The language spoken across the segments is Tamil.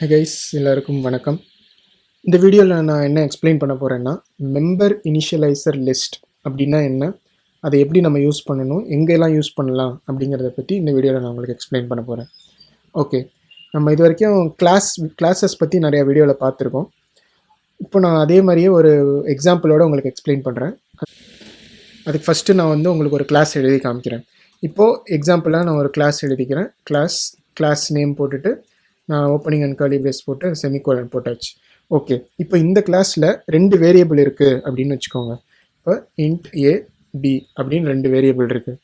Hi guys, எல்லாருக்கும் வணக்கம். இந்த வீடியோவில் நான் என்ன எக்ஸ்பிளைன் பண்ண போகிறேன்னா, மெம்பர் இனிஷியலைசர் லிஸ்ட் அப்படின்னா என்ன, அதை எப்படி நம்ம யூஸ் பண்ணணும், எங்கெல்லாம் யூஸ் பண்ணலாம் அப்படிங்கிறத பற்றி இந்த வீடியோவில் நான் உங்களுக்கு எக்ஸ்பிளைன் பண்ண போகிறேன். ஓகே, நம்ம இது வரைக்கும் கிளாஸஸ் பற்றி நிறையா வீடியோவில் பார்த்துருக்கோம். இப்போ நான் அதே மாதிரியே ஒரு எக்ஸாம்பிளோடு உங்களுக்கு எக்ஸ்பிளைன் பண்ணுறேன். அதுக்கு ஃபஸ்ட்டு நான் வந்து உங்களுக்கு ஒரு கிளாஸ் எழுதி காமிக்கிறேன். இப்போது எக்ஸாம்பிளாக நான் ஒரு கிளாஸ் எழுதிக்கிறேன். கிளாஸ் நேம் போட்டுட்டு நான் ஓப்பனிங் அண்ட் கர்லி பிரேஸ் போட்டு செமிகோலன் போட்டாச்சு. ஓகே, இப்போ இந்த கிளாஸில் 2 வேரியபிள் இருக்குது அப்படின்னு வச்சுக்கோங்க. இப்போ இன்ட் ஏ பி அப்படின்னு 2 வேரியபிள் இருக்குது.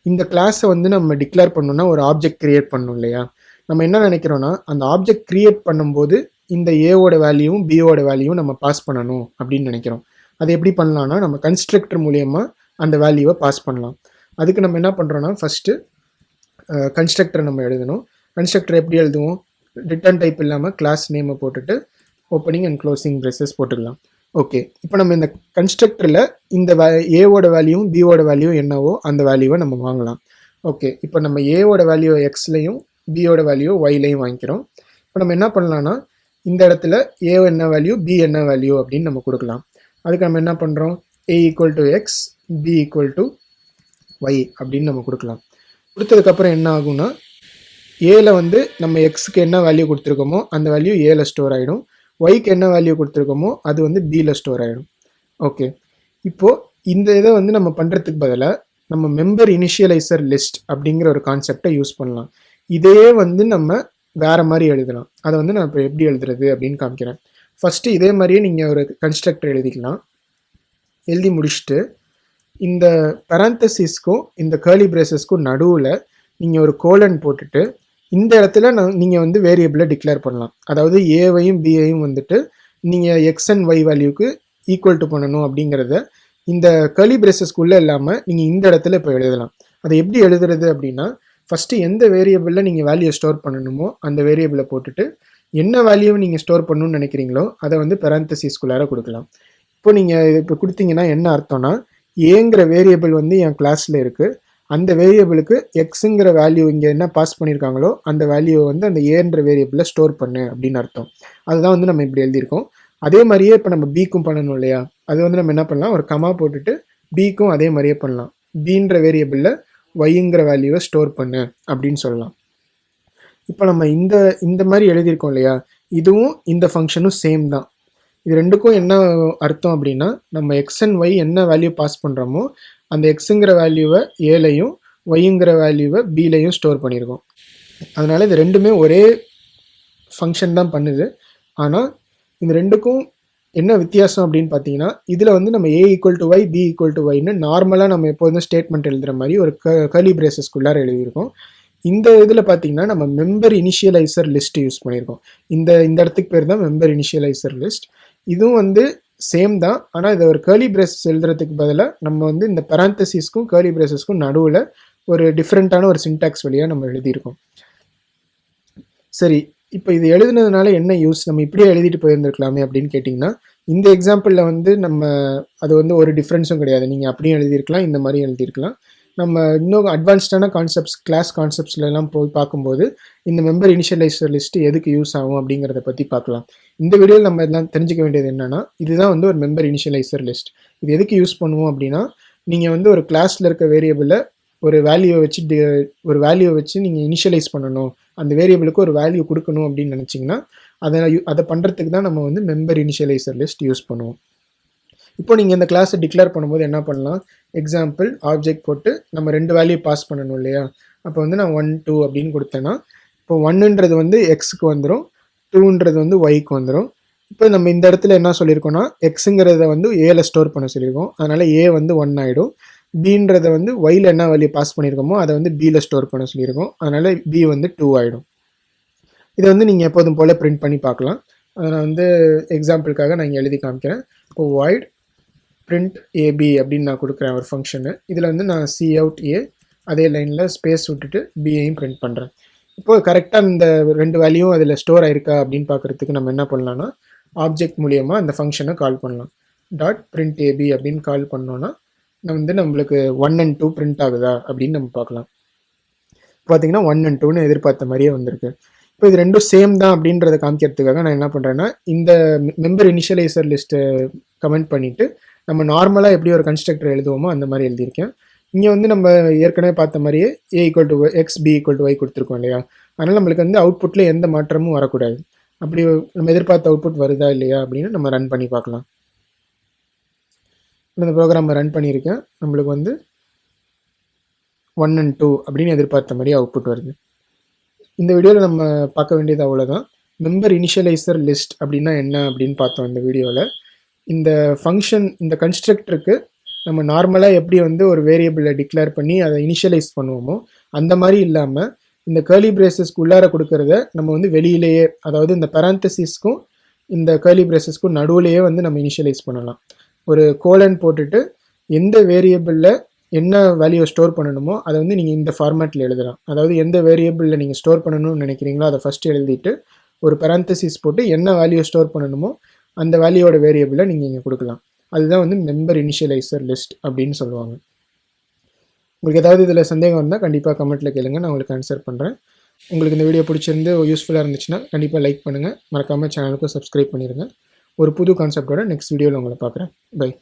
இந்த கிளாஸை வந்து நம்ம டிக்ளேர் பண்ணோன்னா ஒரு ஆப்ஜெக்ட் க்ரியேட் பண்ணணும் இல்லையா? நம்ம என்ன நினைக்கிறோன்னா, அந்த ஆப்ஜெக்ட் க்ரியேட் பண்ணும்போது இந்த ஏவோட வேல்யூவும் பியோட வேல்யூவும் நம்ம பாஸ் பண்ணணும் அப்படின்னு நினைக்கிறோம். அது எப்படி பண்ணலான்னா, நம்ம கன்ஸ்ட்ரக்டர் மூலியமாக அந்த வேல்யூவை பாஸ் பண்ணலாம். அதுக்கு நம்ம என்ன பண்ணுறோன்னா, ஃபஸ்ட்டு கன்ஸ்ட்ரக்டரை நம்ம எழுதணும். கன்ஸ்ட்ரக்டர் எப்படி எழுதுவோம்? ரிட்டர்ன் டைப் இல்லாமல் கிளாஸ் நேமை போட்டுட்டு ஓப்பனிங் அண்ட் க்ளோசிங் பிரேசஸ் போட்டுக்கலாம். ஓகே, இப்போ நம்ம இந்த கன்ஸ்ட்ரக்டரில் இந்த ஏவோட வேல்யூவும் பியோட வேல்யூ என்னவோ அந்த வேல்யூவை நம்ம வாங்கலாம். ஓகே, இப்போ நம்ம ஏவோட வேல்யூ எக்ஸ்லையும் பியோட வேல்யூ ஒய்லையும் வாங்கிக்கிறோம். இப்போ நம்ம என்ன பண்ணலான்னா, இந்த இடத்துல ஏ என்ன வேல்யூ பி என்ன வேல்யூ அப்படின்னு நம்ம கொடுக்கலாம். அதுக்கு நம்ம என்ன பண்ணுறோம், A equal to X B equal to Y அப்படின்னு நம்ம கொடுக்கலாம். கொடுத்ததுக்கப்புறம் என்ன ஆகும்னா, ஏல வந்து நம்ம எக்ஸுக்கு என்ன வேல்யூ கொடுத்துருக்கோமோ அந்த வேல்யூ ஏல ஸ்டோர் ஆகிடும். ஒய்க்கு என்ன வேல்யூ கொடுத்துருக்கோமோ அது வந்து பியில் ஸ்டோர் ஆகிடும். ஓகே, இப்போது இந்த இதை வந்து நம்ம பண்ணுறதுக்கு பதிலாக நம்ம மெம்பர் இனிஷியலைசர் லிஸ்ட் அப்படிங்கிற ஒரு கான்செப்டை யூஸ் பண்ணலாம். இதையே வந்து நம்ம வேறு மாதிரி எழுதலாம். அதை வந்து நான் இப்போ எப்படி எழுதுறது அப்படின்னு காமிக்கிறேன். ஃபஸ்ட்டு இதே மாதிரியே நீங்கள் ஒரு கன்ஸ்ட்ரக்டர் எழுதிக்கலாம். எழுதி முடிச்சுட்டு இந்த பராந்தசிஸ்க்கும் இந்த கர்லி பிரேசஸ்க்கும் நடுவில் நீங்கள் ஒரு கோலன் போட்டுட்டு இந்த இடத்துல நீங்கள் வந்து வேரியபிளை டிக்ளேர் பண்ணலாம். அதாவது ஏவையும் பியையும் வந்துட்டு நீங்கள் எக்ஸ் அண்ட் ஒய் வேல்யூக்கு ஈக்குவல் டு பண்ணணும் அப்படிங்கிறத இந்த கர்லி பிரேசஸ்க்குள்ளே இல்லாமல் நீங்கள் இந்த இடத்துல இப்போ எழுதலாம். அதை எப்படி எழுதுறது அப்படின்னா, ஃபஸ்ட்டு எந்த வேரியபிளில் நீங்கள் வேல்யூ ஸ்டோர் பண்ணணுமோ அந்த வேரியபிளை போட்டுட்டு என்ன வேல்யூவை நீங்கள் ஸ்டோர் பண்ணணும்னு நினைக்கிறீங்களோ அதை வந்து பராந்தசிஸ்குள்ளார கொடுக்கலாம். இப்போ நீங்கள் இப்போ கொடுத்தீங்கன்னா என்ன அர்த்தம்னா, ஏங்கிற வேரியபிள் வந்து என் கிளாஸில் இருக்குது. அந்த வேரியபிளுக்கு எக்ஸுங்கிற வேல்யூ இங்கே என்ன பாஸ் பண்ணியிருக்காங்களோ அந்த வேல்யூவை வந்து அந்த ஏன்ற வேரியபிளில் ஸ்டோர் பண்ணு அப்படின்னு அர்த்தம். அதுதான் வந்து நம்ம இப்படி எழுதியிருக்கோம். அதே மாதிரியே இப்போ நம்ம பிக்கும் பண்ணணும் இல்லையா? அது வந்து நம்ம என்ன பண்ணலாம், ஒரு கமா போட்டுட்டு பிக்கும் அதே மாதிரியே பண்ணலாம். பின்ற வேரியபிளில் ஒய்ங்கிற வேல்யூவை ஸ்டோர் பண்ணு அப்படின்னு சொல்லலாம். இப்போ நம்ம இந்த மாதிரி எழுதியிருக்கோம் இல்லையா? இதுவும் இந்த ஃபங்க்ஷனும் சேம் தான். இது ரெண்டுக்கும் என்ன அர்த்தம் அப்படின்னா, நம்ம எக்ஸ் அண்ட் ஒய் என்ன வேல்யூ பாஸ் பண்ணுறோமோ அந்த எக்ஸுங்கிற வேல்யூவை ஏலையும் ஒய்ங்கிற வேல்யூவை பிலையும் ஸ்டோர் பண்ணியிருக்கோம். அதனால் இது ரெண்டுமே ஒரே ஃபங்க்ஷன் தான் பண்ணுது. ஆனால் இந்த ரெண்டுக்கும் என்ன வித்தியாசம் அப்படின்னு பார்த்தீங்கன்னா, இதில் வந்து நம்ம A equal to Y B equal to ஒய்னு நார்மலாக நம்ம எப்போதும் ஸ்டேட்மெண்ட் எழுதுகிற மாதிரி ஒரு கர்லி பிரேசஸ்குள்ளார எழுதியிருக்கோம். இந்த இதில் பார்த்தீங்கன்னா நம்ம மெம்பர் இனிஷியலைசர் லிஸ்ட் யூஸ் பண்ணியிருக்கோம். இந்த இடத்துக்கு பேர் தான் மெம்பர் இனிஷியலைசர் லிஸ்ட். இதுவும் வந்து சேம் தான். ஆனால் இதை ஒரு கர்லி பிரேசஸ் எழுதுறதுக்கு பதிலாக நம்ம வந்து இந்த பராந்தசிஸ்க்கும் கர்லி பிரேசஸ்க்கும் நடுவில் ஒரு டிஃப்ரெண்ட்டான ஒரு சின்டாக்ஸ் வழியாக நம்ம எழுதியிருக்கோம். சரி, இப்போ இது எழுதுனதுனால என்ன யூஸ், நம்ம இப்படியே எழுதிட்டு போயிருந்துருக்கலாமே அப்படின்னு கேட்டிங்கன்னா, இந்த எக்ஸாம்பிளில் வந்து நம்ம அது வந்து ஒரு டிஃப்ரென்ஸும் கிடையாது. நீங்கள் அப்படியும் எழுதியிருக்கலாம், இந்த மாதிரியும் எழுதியிருக்கலாம். நம்ம இன்னும் அட்வான்ஸ்டான கான்செப்ட்ஸ் கிளாஸ் கான்செப்ட்ஸ்லாம் போய் பார்க்கும்போது இந்த மெம்பர் இனிஷியலைசர் லிஸ்ட் எதுக்கு யூஸ் ஆகும் அப்படிங்கிறத பற்றி பார்க்கலாம். இந்த வீடியோவில் நம்ம எல்லாம் தெரிஞ்சுக்க வேண்டியது என்னென்னா, இதுதான் வந்து ஒரு மெம்பர் இனிஷியலைசர் லிஸ்ட். இது எதுக்கு யூஸ் பண்ணுவோம் அப்படின்னா, நீங்கள் வந்து ஒரு கிளாஸில் இருக்க வேரியபிளை ஒரு வேல்யூவை வச்சு நீங்கள் இனிஷியலைஸ் பண்ணணும், அந்த வேரியபிளுக்கு ஒரு வேல்யூ கொடுக்கணும் அப்படின்னு நினச்சிங்கன்னா அதை பண்ணுறதுக்கு தான் நம்ம வந்து மெம்பர் இனிஷியலைசர் லிஸ்ட் யூஸ் பண்ணுவோம். இப்போ நீங்கள் இந்த கிளாஸை டிக்ளேர் பண்ணும்போது என்ன பண்ணலாம், எக்ஸாம்பிள் ஆப்ஜெக்ட் போட்டு நம்ம 2 வேல்யூ பாஸ் பண்ணணும் இல்லையா? அப்போ வந்து நான் 1 2 அப்படின்னு கொடுத்தேன்னா, இப்போ 1ன்றது வந்து எக்ஸுக்கு வந்துடும், 2ன்றது வந்து ஒய்க்கு வந்துடும். இப்போ நம்ம இந்த இடத்துல என்ன சொல்லியிருக்கோம்னா, எக்ஸுங்கிறத வந்து ஏல ஸ்டோர் பண்ண சொல்லியிருக்கோம். அதனால் ஏ வந்து 1 ஆகிடும். பின்றதை வந்து ஒயில் என்ன வேல்யூ பாஸ் பண்ணியிருக்கோமோ அதை வந்து பியில் ஸ்டோர் பண்ண சொல்லியிருக்கோம். அதனால் பி வந்து 2 ஆகிடும். இதை வந்து நீங்கள் எப்போதும் போல் பிரிண்ட் பண்ணி பார்க்கலாம். அதை நான் வந்து எக்ஸாம்பிளுக்காக நான் இங்கே எழுதி காமிக்கிறேன். இப்போ வாய்ட் print ab அப்படின்னு நான் கொடுக்குறேன் ஒரு ஃபங்க்ஷனு. இதில் வந்து நான் சி அவுட் ஏ அதே லைனில் ஸ்பேஸ் விட்டுட்டு பிஐயும் பிரிண்ட் பண்ணுறேன். இப்போது கரெக்டாக இந்த 2 வேல்யூவும் அதில் ஸ்டோர் ஆயிருக்கா அப்படின்னு பார்க்குறதுக்கு நம்ம என்ன பண்ணலாம்னா, ஆப்ஜெக்ட் மூலியமாக அந்த ஃபங்க்ஷனை கால் பண்ணலாம். டாட் பிரிண்ட் ஏபி அப்படின்னு கால் பண்ணோன்னா வந்து நம்மளுக்கு 1 and 2 பிரிண்ட் ஆகுதா அப்படின்னு நம்ம பார்க்கலாம். பார்த்தீங்கன்னா 1 and 2ன்னு எதிர்பார்த்த மாதிரியே வந்திருக்கு. இப்போ இது ரெண்டும் சேம் தான் அப்படின்றத காமிக்கிறதுக்காக நான் என்ன பண்ணுறேன்னா, இந்த மெம்பர் இனிஷியலைசர் லிஸ்ட்டை கமெண்ட் பண்ணிவிட்டு நம்ம நார்மலாக எப்படி ஒரு கன்ஸ்ட்ரக்டர் எழுதுவோமோ அந்த மாதிரி எழுதியிருக்கேன். இங்கே வந்து நம்ம ஏற்கனவே பார்த்த மாதிரியே a equal to X B equal to y கொடுத்துருக்கோம் இல்லையா? அதனால் நம்மளுக்கு வந்து அவுட்புட்டில் எந்த மாற்றமும் வரக்கூடாது. அப்படி நம்ம எதிர்பார்த்த அவுட்புட் வருதா இல்லையா அப்படின்னு நம்ம ரன் பண்ணி பார்க்கலாம். இந்த ப்ரோக்ராமை ரன் பண்ணியிருக்கேன். நம்மளுக்கு வந்து 1 and 2 அப்படின்னு எதிர்பார்த்த மாதிரி அவுட்புட் வருது. இந்த வீடியோவில் நம்ம பார்க்க வேண்டியது அவ்வளோதான். மெம்பர் இனிஷியலைசர் லிஸ்ட் அப்படின்னா என்ன அப்படின்னு பார்த்தோம் இந்த வீடியோவில். இந்த ஃபங்க்ஷன், இந்த கன்ஸ்ட்ரக்டருக்கு நம்ம நார்மலாக எப்படி வந்து ஒரு வேரியபிளை டிக்ளேர் பண்ணி அதை இனிஷியலைஸ் பண்ணுவோமோ அந்த மாதிரி இல்லாமல் இந்த கர்லி பிரேசஸ்க்கு உள்ளார கொடுக்கறத நம்ம வந்து வெளியிலேயே, அதாவது இந்த பராந்தசிஸ்க்கும் இந்த கர்லி பிரேசஸ்க்கும் நடுவுலையே வந்து நம்ம இனிஷியலைஸ் பண்ணலாம். ஒரு கோலன் போட்டுட்டு எந்த வேரியபிளில் என்ன வேல்யூவை ஸ்டோர் பண்ணணுமோ அதை வந்து நீங்கள் இந்த ஃபார்மேட்டில் எழுதலாம். அதாவது எந்த வேரியபிளில் நீங்கள் ஸ்டோர் பண்ணணும்னு நினைக்கிறீங்களோ அதை ஃபஸ்ட்டு எழுதிட்டு ஒரு பராந்தசிஸ் போட்டு என்ன வேல்யூ ஸ்டோர் பண்ணணுமோ அந்த வேல்யூவோட வேரியபிளை நீங்கள் இங்கே கொடுக்கலாம். அதுதான் வந்து மெம்பர் இனிஷியலைசர் லிஸ்ட் அப்படின்னு சொல்லுவாங்க. உங்களுக்கு ஏதாவது இதில் சந்தேகம் இருந்தால் கண்டிப்பாக கமெண்ட்டில் கேளுங்க, நான் உங்களுக்கு ஆன்சர் பண்ணுறேன். உங்களுக்கு இந்த வீடியோ பிடிச்சிருந்து யூஸ்ஃபுல்லாக இருந்துச்சுன்னா கண்டிப்பாக லைக் பண்ணுங்கள், மறக்காமல் சேனலுக்கும் சப்ஸ்கிரைப் பண்ணிடுங்க. ஒரு புது கான்செப்டோட நெக்ஸ்ட் வீடியோவில் உங்களை பார்க்குறேன். பை.